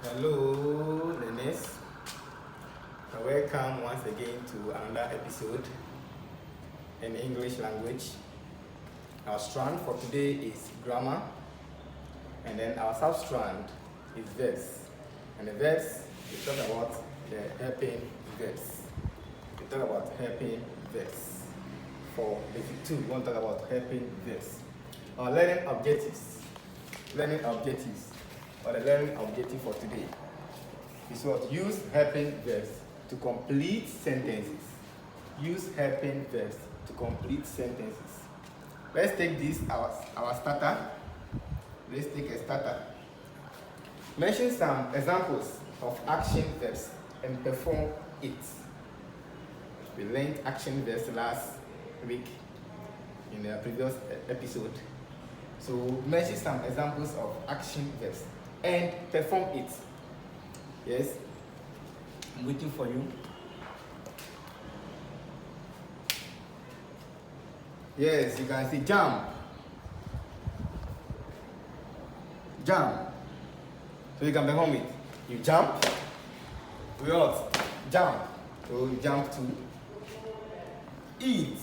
Hello, learners. Welcome once again to another episode in English language. Our strand for today is grammar, and then our sub-strand is verbs. And the verbs, we talk about the helping verbs. We talk about helping verbs. For basic 2, we want to talk about helping verbs. Our learning objectives, or the learning objective for today is what? Use helping verbs to complete sentences. Use helping verbs to complete sentences. Let's take this, our starter. Let's take a starter. Mention some examples of action verbs and perform it. We learned action verbs last week in the previous episode. So mention some examples of action verbs and perform it. Yes, I'm waiting for you. Yes, you can see jump. Jump. So you can perform it. You jump. We what? Jump. So you jump to eat.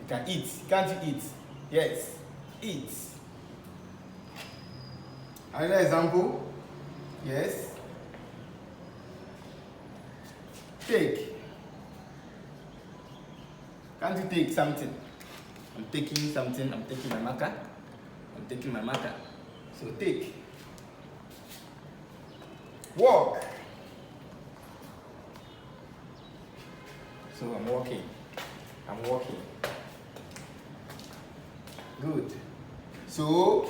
You can eat. Can't you eat? Yes. Eat. Another example. Yes. Take. Can't you take something? I'm taking something. I'm taking my marker. I'm taking my marker. So take. Walk. So I'm walking. I'm walking. Good. So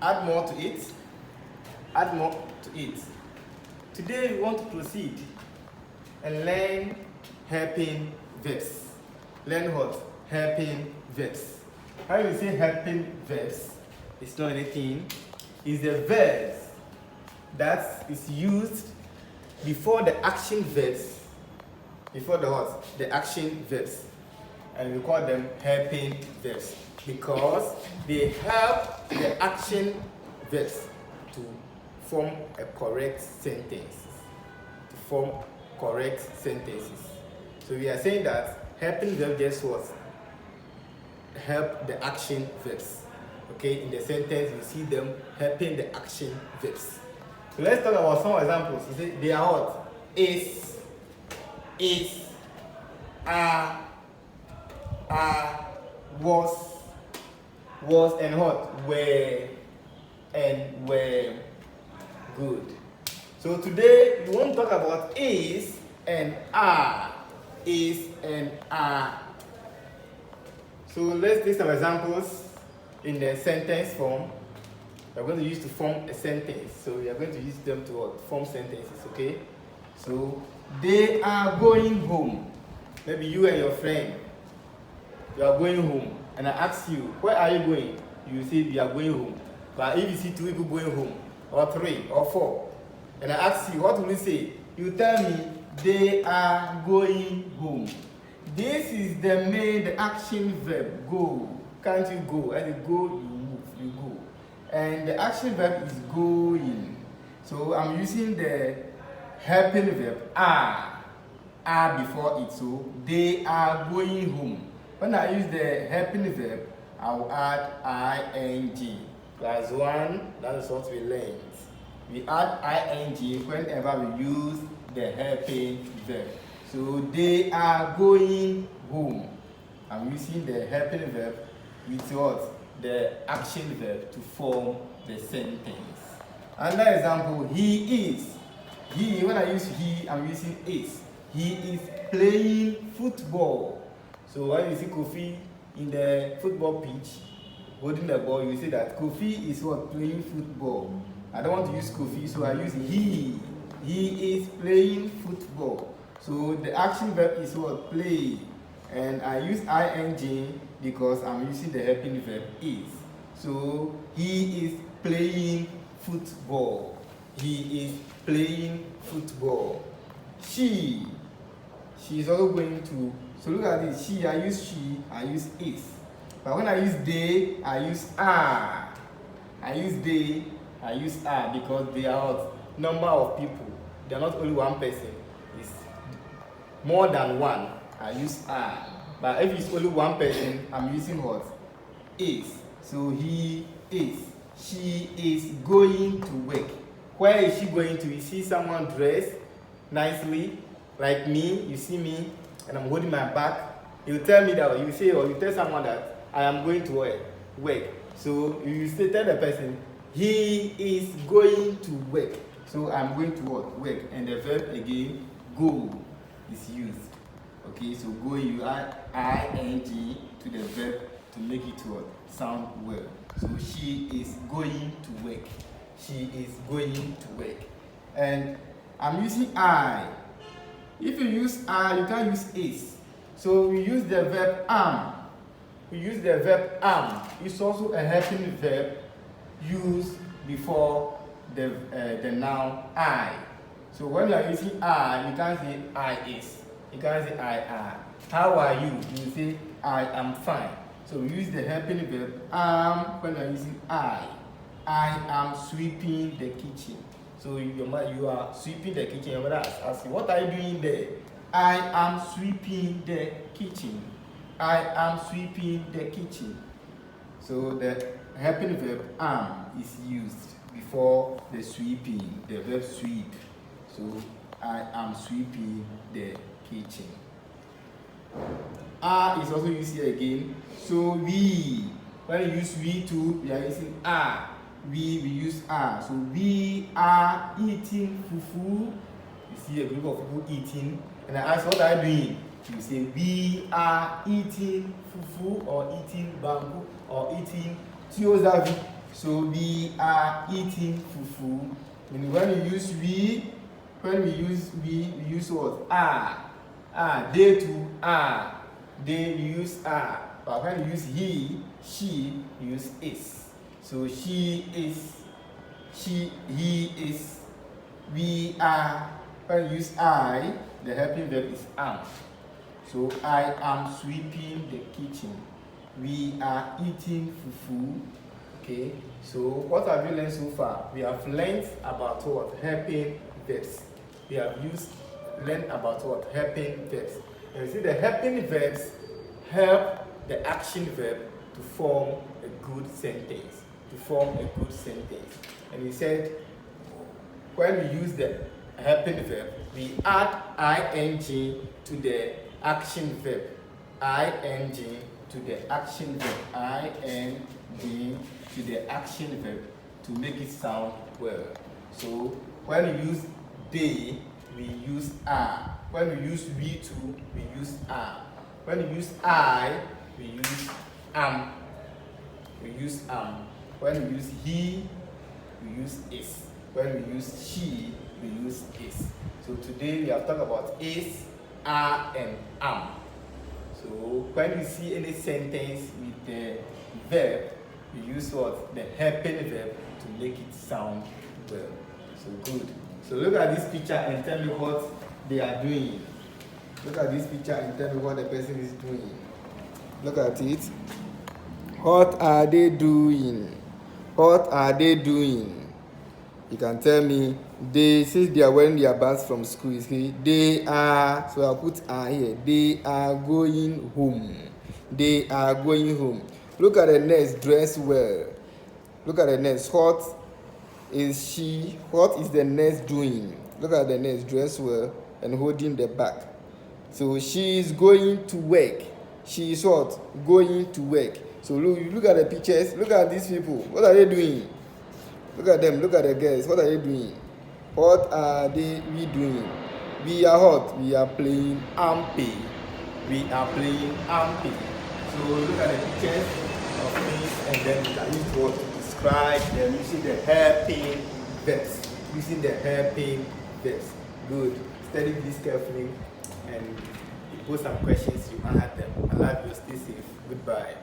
add more to it. Add more to it. Today we want to proceed and learn helping verbs. Learn what? Helping verbs. How you say helping verbs? It's not anything. It's the verbs that is used before the action verbs. Before the what? The action verbs. And we call them helping verbs because they help the action verbs to form a correct sentence. To form correct sentences. So we are saying that helping verbs just what? Help the action verbs. Okay, in the sentence you see them helping the action verbs. So let's talk about some examples. You see, they are what? Is, are, was and what? Were and were. Good. So today we want to talk about is and are. Is and are. So let's take some examples in the sentence form. We're going to use to form a sentence. So we are going to use them to what? Form sentences, okay? So they are going home. Maybe you and your friend, you are going home. And I ask you, where are you going? You say you are going home. But if you see 2 people going home, or 3 or 4, and I ask you, what will you say? You tell me, they are going home. This is the action verb, go. Can't you go? As you go, you move, you go. And the action verb is going. So I'm using the helping verb, are before it. So they are going home. When I use the helping verb, I will add ing. Plus 1, that is what we learned. We add ing whenever we use the helping verb. So they are going home. I'm using the helping verb with what? The action verb to form the sentence. Another example, he is. He, when I use he, I'm using is. He is playing football. So when you see Kofi in the football pitch, holding the ball, you say that Kofi is what? Playing football. I don't want to use Kofi, so I use he. He is playing football. So the action verb is what? Play. And I use ing because I'm using the helping verb is. So he is playing football. He is playing football. She is also going to. So look at this. I use is. But when I use they, I use are. I use they, I use are because they are what? Number of people. They are not only one person. It's more than one. I use are. But if it's only one person, I'm using what? Is. So he is. She is going to work. Where is she going to? You see someone dressed nicely, like me. You see me, and I'm holding my bag. You tell me that, you say, or you tell someone that I am going to work. So you say, tell the person, he is going to work. So I'm going to work. And the verb again, go, is used. Okay, so go, you add ing to the verb to make it sound well. So she is going to work. She is going to work. And I'm using I. If you use I, you can't use is. So we use the verb am. We use the verb am. It's also a helping verb used before the noun I. So when you are using I, you can't say I is. You can't say I are. How are you? You say I am fine. So we use the helping verb am when you are using I. I am sweeping the kitchen. So you are sweeping the kitchen. Your mother asks you, what are you doing there? I am sweeping the kitchen. I am sweeping the kitchen. So the helping verb am is used before the sweeping, the verb sweep. So I am sweeping the kitchen. Are is also used here again. So we, when you use we too, we are using are. We use are. So we are eating fufu. You see a group of people eating. And I ask, what are you doing? You say, we are eating fufu, or eating bamboo, or eating tiozavi. So we are eating fufu. And when we use we, we use what? Are. They too are. They use are. But when you use he, she, you use is. So she is, he is, we are. When you use I, the helping verb is am. So I am sweeping the kitchen. We are eating fufu. Okay. So what have you learned so far? We have learned about what? Helping verbs. We have learned about what? Helping verbs. And you see the helping verbs help the action verb to form a good sentence. And he said, when we use the helping verb, we add ing to the action verb. Ing to the action verb. Ing to the action verb to make it sound well. So when we use they, we use are. When we use we too, we use are. When we use I, we use am. When we use he, we use is. When we use she, we use is. So today we have talked about is, are, and am. So when you see any sentence with the verb, we use what? The helping verb to make it sound well. So good. So look at this picture and tell me what they are doing. Look at this picture and tell me what the person is doing. Look at it. What are they doing? What are they doing? You can tell me, they, since they are wearing their bags from school, you see, they are, so I'll put are here. They are going home. They are going home. Look at the next, dress well. Look at the next, what is she, what is the next doing? Look at the next, dress well and holding the bag. So she is going to work. She is what? Going to work. So look at the pictures. Look at these people. What are they doing? Look at them. Look at the girls. What are they doing? What are we doing? We are what? We are playing ampe. We are playing ampe. So look at the pictures of things, and then you can use what to describe them using the helping verbs. Using the helping verbs. Good. Study this carefully, and if you pose some questions, you answer them. I love you. Stay safe. Goodbye.